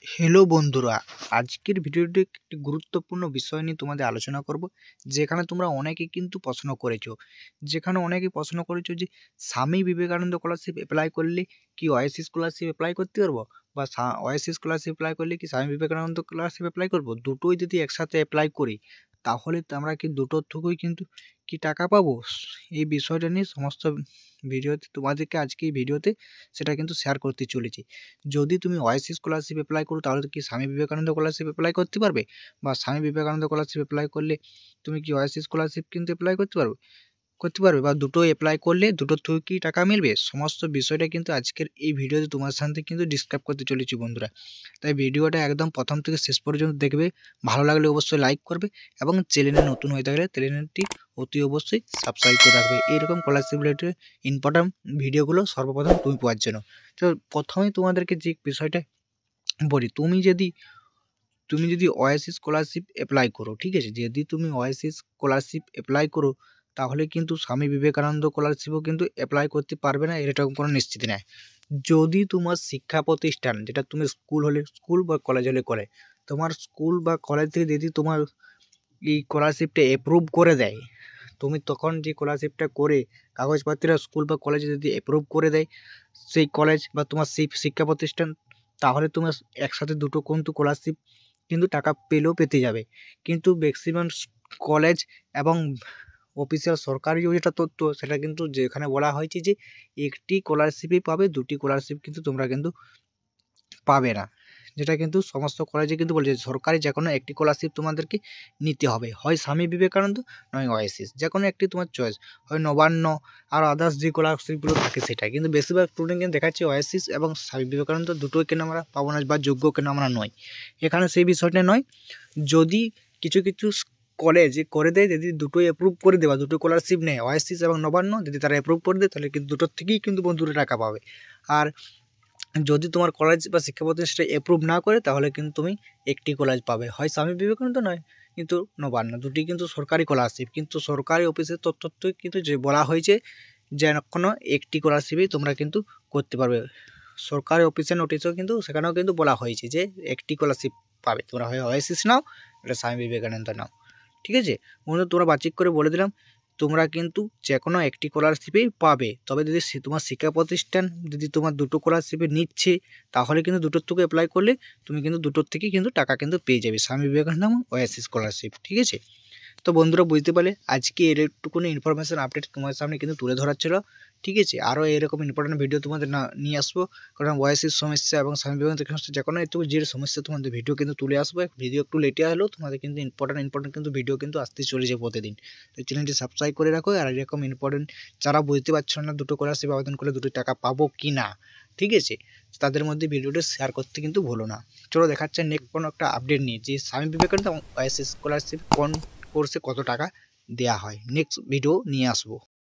Hello বন্ধুরা, আজকের ভিডিওটি একটি গুরুত্বপূর্ণ বিষয় নিয়ে তোমাদের আলোচনা করব। যেখানে তোমরা অনেকে কিন্তু প্রশ্ন করেছো, যে স্বামী বিবেকানন্দ স্কলারশিপ অ্যাপ্লাই করলে কি ওয়াইসি স্কলারশিপ অ্যাপ্লাই করতে পারবো, বা ওয়াইসি স্কলারশিপ অ্যাপ্লাই করলে কি স্বামী বিবেকানন্দ স্কলারশিপ অ্যাপ্লাই করবো। দুটোই যদি একসাথে অ্যাপ্লাই করি তাহলে আমরা কি দুটোর থেকেই কিন্তু কি টাকা পাবো। এই বিষয়টা নিয়ে সমস্ত ভিডিওতে তোমাদেরকে আজকে এই ভিডিওতে সেটা কিন্তু শেয়ার করতে চলেছি। যদি তুমি ওয়াইসি স্কলারশিপ অ্যাপ্লাই করো তাহলে কি স্বামী বিবেকানন্দ স্কলারশিপ অ্যাপ্লাই করতে পারবে, বা স্বামী বিবেকানন্দ স্কলারশিপ অ্যাপ্লাই করলে তুমি কি ওয়াইসি স্কলারশিপ কিন্তু অ্যাপ্লাই করতে পারবে, বা দুটো অ্যাপ্লাই করলে দুটোর থেকে কি টাকা মিলবে। সমস্ত বিষয়টা কিন্তু আজকের এই ভিডিওতে তোমার সাথে কিন্তু ডিসকাস করতে চলেছি বন্ধুরা। তাই ভিডিওটা একদম প্রথম থেকে শেষ পর্যন্ত দেখবে। ভালো লাগলে অবশ্যই লাইক করবে এবং চ্যানেলে নতুন হয়ে থাকলে চ্যানেলটি অতি অবশ্যই সাবস্ক্রাইব করে রাখবে এরকম স্কলারশিপ রিলেটেড ইম্পর্টেন্ট ভিডিওগুলো সর্বপ্রথম তুমি পাওয়ার জন্য। তো প্রথমেই তোমাদেরকে যে বিষয়টা বলি, তুমি যদি ওয়াইসি স্কলারশিপ অ্যাপ্লাই করো, ঠিক আছে, যদি তুমি ওয়াইসি স্কলারশিপ অ্যাপ্লাই করো তাহলে কিন্তু স্বামী বিবেকানন্দ স্কলারশিপও কিন্তু অ্যাপ্লাই করতে পারবে না, এরকম কোনো নিশ্চিত নেই। যদি তোমার শিক্ষা প্রতিষ্ঠান, যেটা তুমি স্কুল হলে স্কুল বা কলেজ হলে কলেজ, তোমার স্কুল বা কলেজ থেকে যদি তোমার এই স্কলারশিপটা অ্যাপ্রুভ করে দেয়, তুমি তখন যে স্কলারশিপটা করে কাগজপত্র স্কুল বা কলেজে যদি অ্যাপ্রুভ করে দেয় সেই কলেজ বা তোমার সেই শিক্ষা প্রতিষ্ঠান, তাহলে তোমার একসাথে দুটো কিন্তু স্কলারশিপ কিন্তু টাকা পেতে যাবে। কিন্তু ম্যাক্সিমাম কলেজ এবং অফিসিয়াল সরকারি যেটা তথ্য সেটা কিন্তু যেখানে বলা হয়েছে যে একটি স্কলারশিপই পাবে, দুটি স্কলারশিপ কিন্তু তোমরা কিন্তু পাবে না। যেটা কিন্তু সমস্ত কলেজে কিন্তু বলছে সরকারি যে কোনো একটি স্কলারশিপ তোমাদেরকে নিতে হবে, হয় স্বামী বিবেকানন্দ নয় ওয়াইসিস, যে কোনো একটি তোমার চয়েস, হয় নবান্ন আর আদার্স যে স্কলারশিপগুলো থাকে সেটাই। কিন্তু বেশিরভাগ স্টুডেন্ট কিন্তু দেখাচ্ছে ওয়াইসিস এবং স্বামী বিবেকানন্দ দুটোই কেন আমরা পাবো না বা যোগ্য কেন আমরা নয়। এখানে সেই বিষয়টা নয়। যদি কিছু কিছু কলেজ করে দেয়, যদি দুটোই অ্যাপ্রুভ করে দেওয়া, দুটো স্কলারশিপ নেয় ওয়াইসিস এবং নবান্ন, যদি তারা অ্যাপ্রুভ করে দেয় তাহলে কিন্তু দুটোর থেকেই কিন্তু বন্ধুরা টাকা পাবে। আর যদি তোমার কলেজ বা শিক্ষা প্রতিষ্ঠান অ্যাপ্রুভ না করে তাহলে কিন্তু তুমি একটি কলেজ পাবে, হয় স্বামী বিবেকানন্দ নয় কিন্তু নবান্ন, দুটি কিন্তু সরকারি স্কলারশিপ। কিন্তু সরকারি অফিসের তথ্য কিন্তু যে বলা হয়েছে যে কোনো একটি স্কলারশিপই তোমরা কিন্তু করতে পারবে। সরকারি অফিসের নোটিশও কিন্তু সেখানেও কিন্তু বলা হয়েছে যে একটি স্কলারশিপ পাবে, তোমরা হয় ওয়াইসিস নাও এটা স্বামী বিবেকানন্দ নাও, ঠিক আছে বন্ধু। তোমরা বাচিক করে বলে দিলাম, তোমরা কিন্তু যে কোনো একটি স্কলারশিপেই পাবে। তবে যদি তোমার শিক্ষা প্রতিষ্ঠান যদি তোমার দুটো স্কলারশিপে নিচ্ছে তাহলে কিন্তু দুটোর থেকে অ্যাপ্লাই করলে তুমি কিন্তু দুটোর থেকেই কিন্তু টাকা কিন্তু পেয়ে যাবে, স্বামী বিবেকানন্দ এবং ওয়াইসি স্কলারশিপ, ঠিক আছে। তো বন্ধুরা বুঝতে পারলে আজকে এরটুকুনি ইনফরমেশন আপডেট তোমার সামনে কিন্তু তুলে ধরার ছিল, ঠিক আছে। আরও এরকম ইম্পর্টেন্ট ভিডিও তোমাদের নিয়ে আসবো, কারণ বয়সের সমস্যা এবং স্বামী বিবেকানন্দ সমস্যা যে কোনো একটু যে সমস্যা তোমাদের ভিডিও কিন্তু তুলে আসবো। ভিডিও একটু লেটে হলেও তোমাদের কিন্তু ইম্পর্টেন্ট কিন্তু ভিডিও কিন্তু আসতে চলেছে প্রতিদিন। তো চ্যানেলটি সাবস্ক্রাইব করে রাখো। আর এরকম ইম্পর্টেন্ট যারা বুঝতে পারছো না দুটো স্কলারশিপ আবেদন করলে দুটো টাকা পাবো কি না, ঠিক আছে, তাদের মধ্যে ভিডিওটা শেয়ার করতে কিন্তু ভুলো না। চলো দেখাচ্ছে নেক্সট কোনো একটা আপডেট নিয়ে, যে স্বামী বিবেকানন্দ এবং ওয়াইসি স্কলারশিপ কোন কোর্সে কত টাকা দেওয়া হয়, নেক্সট ভিডিও নিয়ে আসবো।